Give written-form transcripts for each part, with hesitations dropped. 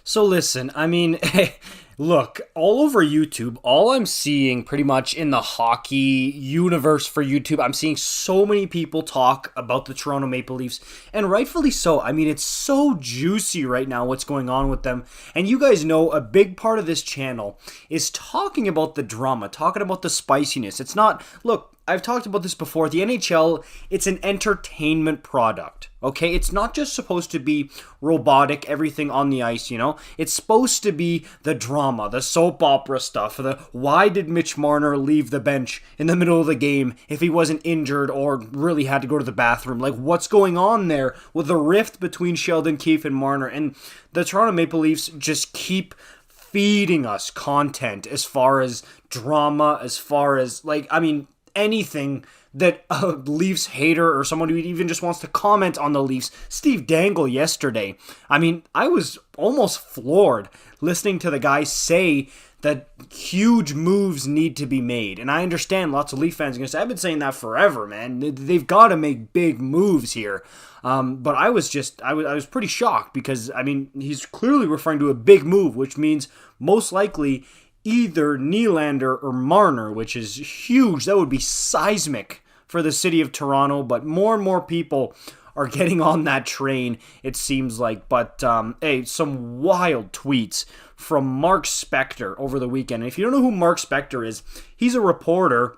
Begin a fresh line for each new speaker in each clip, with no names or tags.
So listen, I mean, look, all over YouTube, all I'm seeing pretty much in the hockey universe for YouTube, I'm seeing so many people talk about the Toronto Maple Leafs, and rightfully so. I mean, it's so juicy right now what's going on with them. And you guys know a big part of this channel is talking about the drama, talking about the spiciness. It's not, look, I've talked about this before. The NHL, it's an entertainment product, okay? It's not just supposed to be robotic, everything on the ice, you know? It's supposed to be the drama, the soap opera stuff, the why did Mitch Marner leave the bench in the middle of the game if he wasn't injured or really had to go to the bathroom? Like, what's going on there with the rift between Sheldon, Keefe, and Marner? And the Toronto Maple Leafs just keep feeding us content as far as drama, as far as, like, I mean, anything that a Leafs hater or someone who even just wants to comment on the Leafs. Steve Dangle yesterday. I mean, I was almost floored listening to the guy say that huge moves need to be made. And I understand lots of Leaf fans are going to say, I've been saying that forever, man. They've got to make big moves here. But I was pretty shocked because, I mean, he's clearly referring to a big move, which means most likely either Nylander or Marner, which is huge. That would be seismic for the city of Toronto, but more and more people are getting on that train, it seems like. But, hey, some wild tweets from Mark Spector over the weekend. And if you don't know who Mark Spector is, he's a reporter,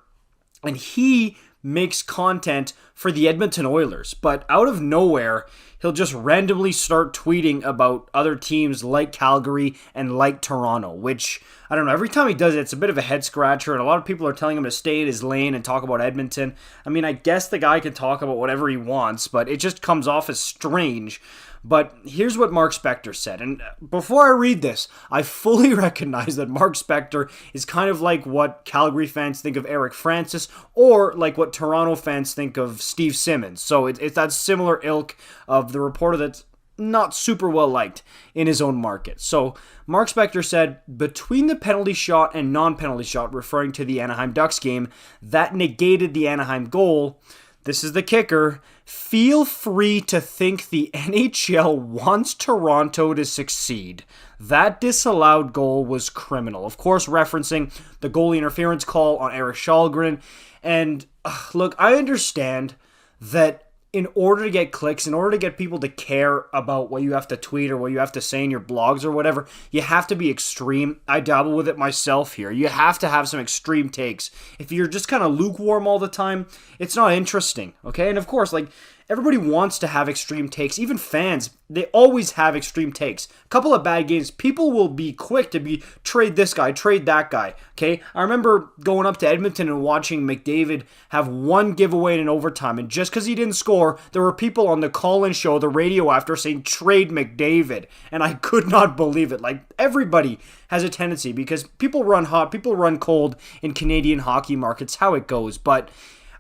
and he makes content for the Edmonton Oilers. But out of nowhere, he'll just randomly start tweeting about other teams like Calgary and like Toronto, which, I don't know, every time he does it, it's a bit of a head scratcher, and a lot of people are telling him to stay in his lane and talk about Edmonton. I mean, I guess the guy can talk about whatever he wants, but it just comes off as strange. But here's what Mark Spector said, and before I read this, I fully recognize that Mark Spector is kind of like what Calgary fans think of Eric Francis, or like what Toronto fans think of Steve Simmons. So it's that similar ilk of the reporter that's not super well liked in his own market. So Mark Spector said, between the penalty shot and non-penalty shot, referring to the Anaheim Ducks game, that negated the Anaheim goal. This is the kicker. Feel free to think the NHL wants Toronto to succeed. That disallowed goal was criminal. Of course, referencing the goalie interference call on Eric Shalgren. And look, I understand that in order to get clicks, in order to get people to care about what you have to tweet or what you have to say in your blogs or whatever, you have to be extreme. I dabble with it myself here. You have to have some extreme takes. If you're just kind of lukewarm all the time, it's not interesting, okay? And of course, like, everybody wants to have extreme takes. Even fans, they always have extreme takes. A couple of bad games, people will be quick to be, trade this guy, trade that guy, okay? I remember going up to Edmonton and watching McDavid have one giveaway in overtime, and just because he didn't score, there were people on the call-in show, the radio after, saying, trade McDavid, and I could not believe it. Like, everybody has a tendency, because people run hot, people run cold in Canadian hockey markets, how it goes, but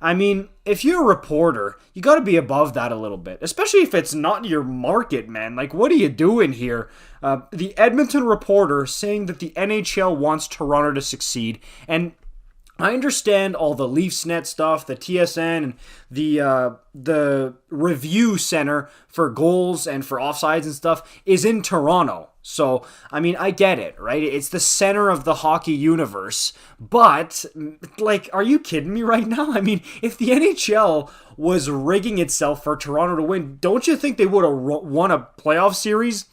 I mean, if you're a reporter, you got to be above that a little bit, especially if it's not your market, man. Like, what are you doing here? The Edmonton Reporter saying that the NHL wants Toronto to succeed, and I understand all the Leafsnet stuff, the TSN, and the review center for goals and for offsides and stuff is in Toronto. So, I mean, I get it, right? It's the center of the hockey universe. But, like, are you kidding me right now? I mean, if the NHL was rigging itself for Toronto to win, don't you think they would have won a playoff series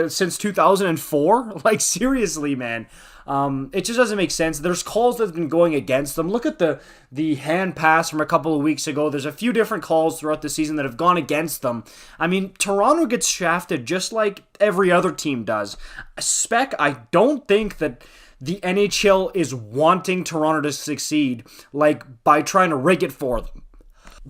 since 2004? Like, seriously, man. It just doesn't make sense. There's calls that have been going against them. Look at the hand pass from a couple of weeks ago. There's a few different calls throughout the season that have gone against them. I mean, Toronto gets shafted just like every other team does. Spec, I don't think that the NHL is wanting Toronto to succeed, like, by trying to rig it for them.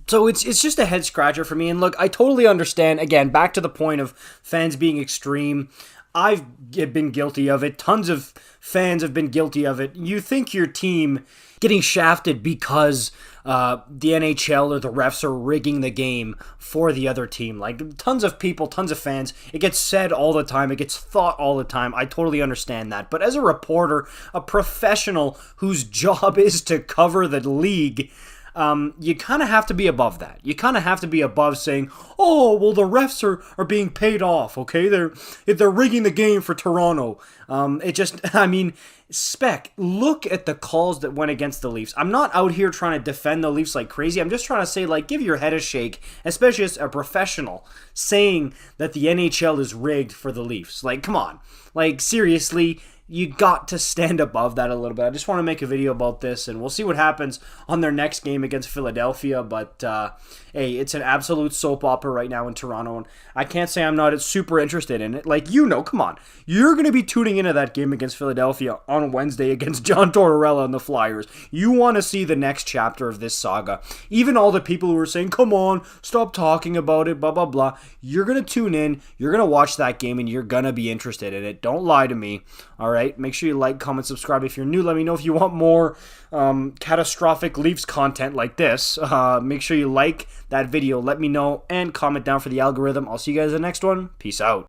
So it's just a head scratcher for me. And look, I totally understand. Again, back to the point of fans being extreme. I've been guilty of it. Tons of fans have been guilty of it. You think your team getting shafted because the NHL or the refs are rigging the game for the other team. Like, tons of people, tons of fans. It gets said all the time. It gets thought all the time. I totally understand that. But as a reporter, a professional whose job is to cover the league, you kind of have to be above that. You kind of have to be above saying, oh, well, the refs are being paid off, okay? They're rigging the game for Toronto. Spec, look at the calls that went against the Leafs. I'm not out here trying to defend the Leafs like crazy. I'm just trying to say, like, give your head a shake, especially as a professional, saying that the NHL is rigged for the Leafs. Like, come on. Like, seriously, you got to stand above that a little bit. I just want to make a video about this, and we'll see what happens on their next game against Philadelphia. But, hey, it's an absolute soap opera right now in Toronto, and I can't say I'm not super interested in it. Like, come on. You're going to be tuning into that game against Philadelphia on Wednesday against John Tortorella and the Flyers. You want to see the next chapter of this saga. Even all the people who are saying, come on, stop talking about it, blah, blah, blah. You're going to tune in, you're going to watch that game, and you're going to be interested in it. Don't lie to me, all right? Make sure you like, comment, subscribe. If you're new, let me know if you want more catastrophic Leafs content like this. Make sure you like that video, let me know, and comment down for the algorithm. I'll see you guys in the next one. Peace out.